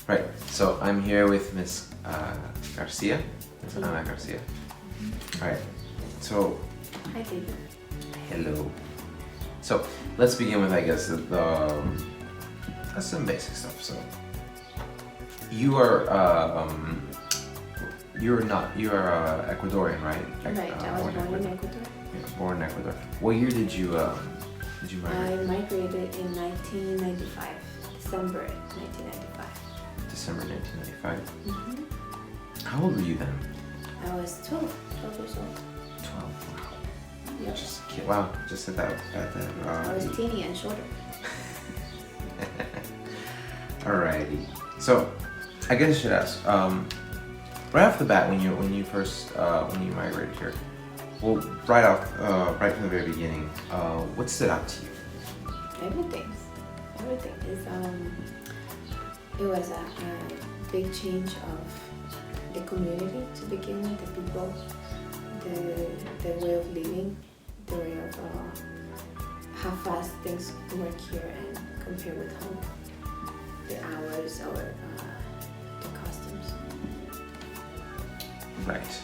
Right, so I'm here with Ms. Garcia. Ms. Ana Garcia. Alright, so... Hi, David. Hello. So, let's begin with, I guess, some basic stuff. So, you are, you're Ecuadorian, right? Right, I was born in Ecuador. Yeah, born in Ecuador. What year did you migrate? I migrated in 1995, December 1995. December 1995. Mm-hmm. How old were you then? I was 12 years old. 12. Wow. Yep. Just a kid. Wow. Just at that. I was teeny and shorter. Alrighty. So, I guess I should ask. Right off the bat, when you migrated here, well, right from the very beginning, what stood out to you? Everything is it was a big change of the community to begin with, the people, the way of living, the way of how fast things work here and compare with home, the hours or the customs. Right.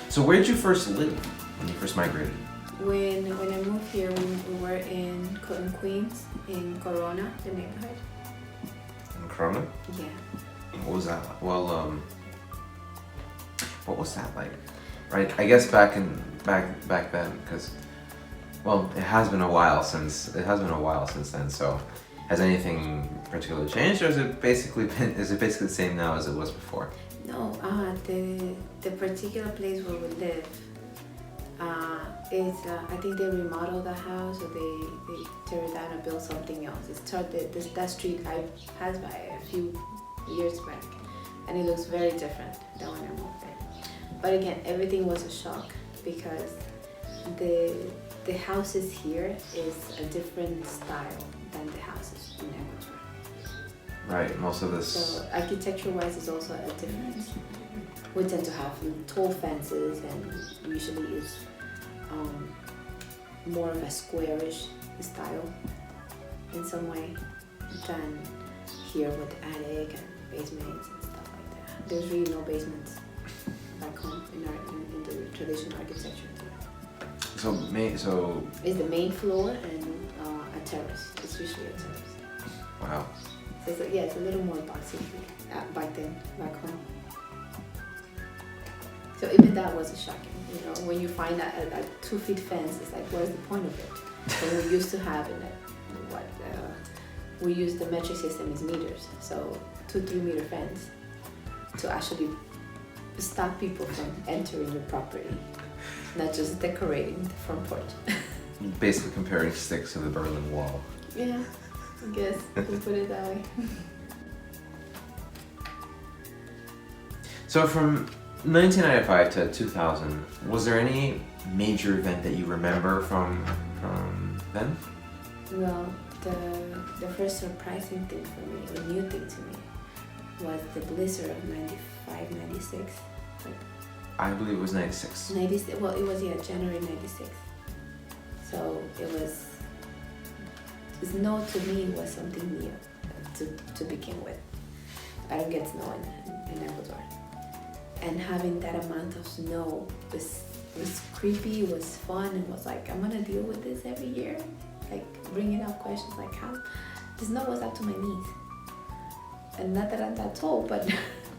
So where did you first live when you first migrated? When I moved here, we were in Queens, in Corona, the neighborhood. In Corona? Yeah. What was that like? Well, what was that like? Right. I guess back then, because well, it has been a while since then. So, has anything particularly changed, or is it basically the same now as it was before? No, the particular place where we live, I think they remodeled the house, or they tear it down and build something else. It started that street I passed by a few years back, and it looks very different than when I moved there. But again, everything was a shock because the houses here is a different style than the houses in Ecuador. Right, most of this. So architecture-wise is also a difference. We tend to have tall fences, and usually is more of a squarish style in some way than here with attic and basements and stuff like that. There's really no basements back home in the traditional architecture. So It's the main floor and a terrace. It's usually a terrace. Wow. So it's a little more boxy back home. So even that was a shocking, when you find a 2 feet fence, it's like, where's the point of it? And we used to have we use the metric system is meters, so 2-3 meter fence to actually stop people from entering your property, not just decorating the front porch. Basically comparing sticks to the Berlin Wall. Yeah, I guess we put it that way. So from 1995 to 2000, was there any major event that you remember from then? Well, the first surprising thing for me, a new thing to me, was the blizzard of 95, 96. I believe it was 96. 96. Well, it was January 96. So snow to me was something new to begin with. I don't get snow in Ecuador. And having that amount of snow was creepy, was fun, and was like, I'm gonna deal with this every year. Like bringing up questions like how the snow was up to my knees. And not that I'm that tall, but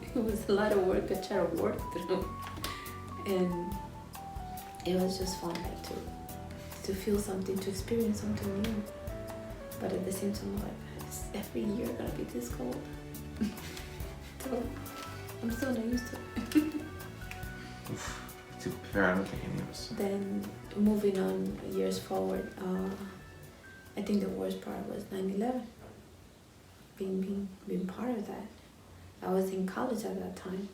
it was a lot of work to try to work through. And it was just fun, like to feel something, to experience something new. But at the same time, like, is every year gonna be this cold? So I'm still not used to it. To be fair, I don't think any of us. Then moving on years forward, I think the worst part was 9/11. Being part of that. I was in college at that time,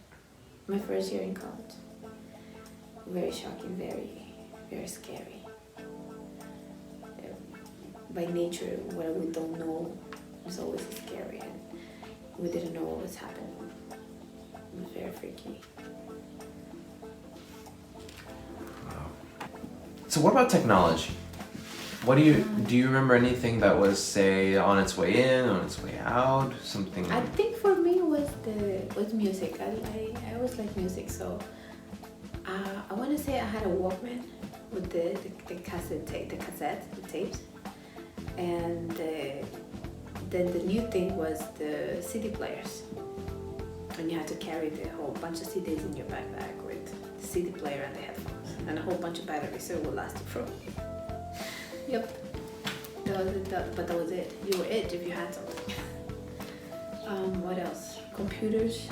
my first year in college. Very shocking, very, very scary. By nature, what we don't know is always scary, and we didn't know what was happening. It was very freaky. Wow. So what about technology? What do you remember anything that was, say, on its way in, on its way out, something? I think for me was music. I always like music, so I want to say I had a Walkman with the cassette tape, the tapes, and then the new thing was the CD players, and you had to carry the whole bunch of CDs in your backpack with the CD player and the headphones and a whole bunch of batteries, so it would last you for. Yep. But that was it. You were it if you had something. What else? Computers.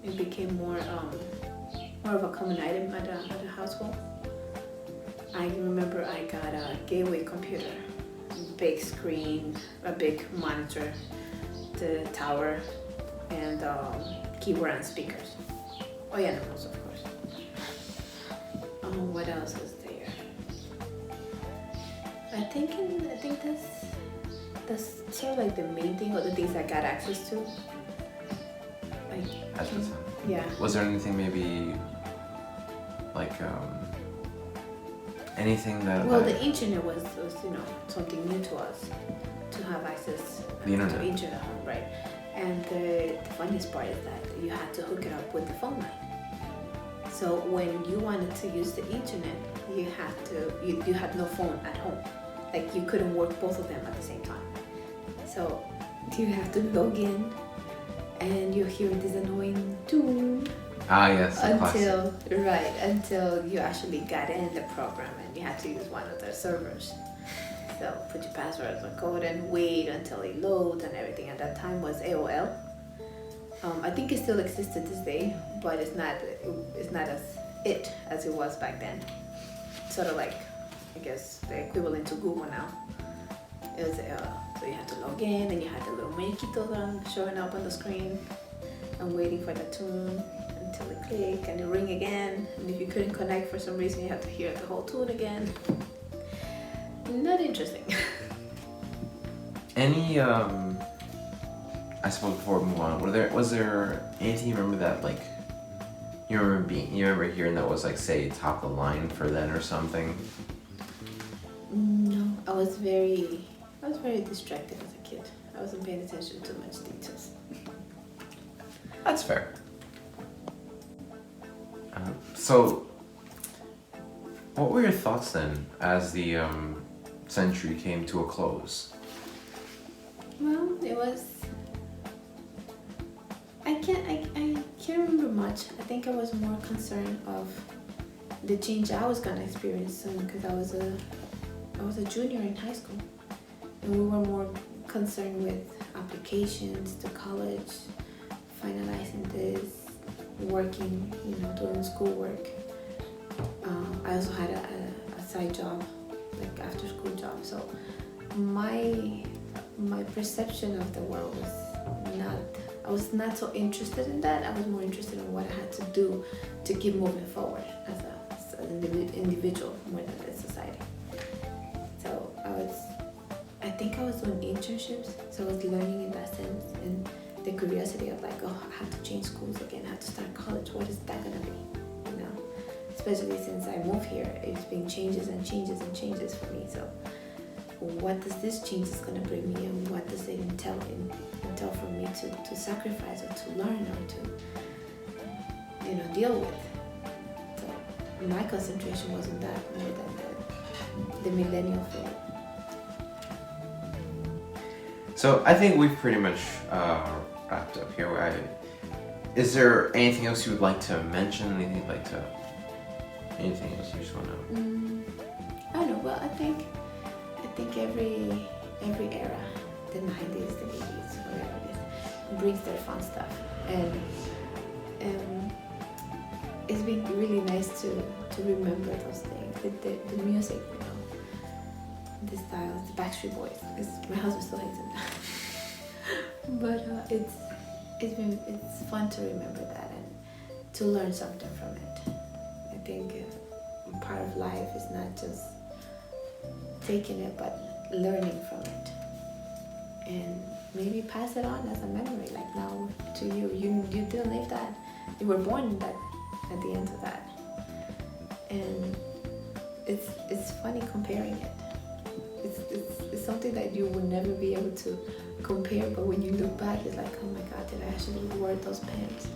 It became more of a common item at a household. I remember I got a gateway computer, big screen, a big monitor, the tower, and keyboard and speakers. Oh yeah, the mouse, of course. What else was there? I think that's sort of like the main thing, or the things I got access to. Like, At the time. yeah. Was there anything maybe like anything that? Well, the internet was something new to us, to have access The internet. to internet home, right? And the funniest part is that you had to hook it up with the phone line. So when you wanted to use the internet, you had no phone at home. Like you couldn't work both of them at the same time. So you have to log in, and you're hearing this annoying tune Yes. The classic. until you actually got in the program and you had to use one of their servers. So put your passwords or code and wait until it loads and everything. At that time was AOL. I think it still exists to this day, but it's not as it was back then. Sort of like, I guess, the equivalent to Google now. It was so you had to log in, and you had the little muñequitos showing up on the screen and waiting for the tune until it click and it ring again. And if you couldn't connect for some reason, you had to hear the whole tune again. Not interesting. Any I suppose before we move on, was there anything you remember that like you remember hearing that was like, say, top of the line for then or something? No, I was very distracted as a kid. I wasn't paying attention to much details. That's fair. So, what were your thoughts then as the century came to a close? Well, it was. I can't remember much. I think I was more concerned of the change I was gonna experience soon, because I was a junior in high school, and we were more concerned with applications to college, finalizing this, working, doing schoolwork. I also had a side job, like after school job. So my perception of the world I was not so interested in that. I was more interested in what I had to do to keep moving forward as an individual more than a society. So I think I was doing internships, so I was learning in that sense, and the curiosity of like, I have to change schools again, I have to start college, what is that gonna be? Especially since I moved here, it's been changes and changes and changes for me. So what does this change is gonna bring me, and what does it entail for me to sacrifice or to learn or to deal with? So my concentration wasn't that, more than the millennial field. So I think we've pretty much wrapped up here. Is there anything else you would like to mention? Anything else you just want to? I don't know. Well, I think every era, the 90s, the 80s, whatever it is, brings their fun stuff, and it's been really nice to remember those things. The music, the styles, the Backstreet Boys. My husband still hates them, but it's fun to remember that and to learn something from it. I think part of life is not just taking it, but learning from it, and maybe pass it on as a memory. Like now to you didn't live that. You were born that at the end of that, and it's funny comparing it. it's something that you will never be able to compare. But when you look back, it's like, oh my God, did I actually wear those pants?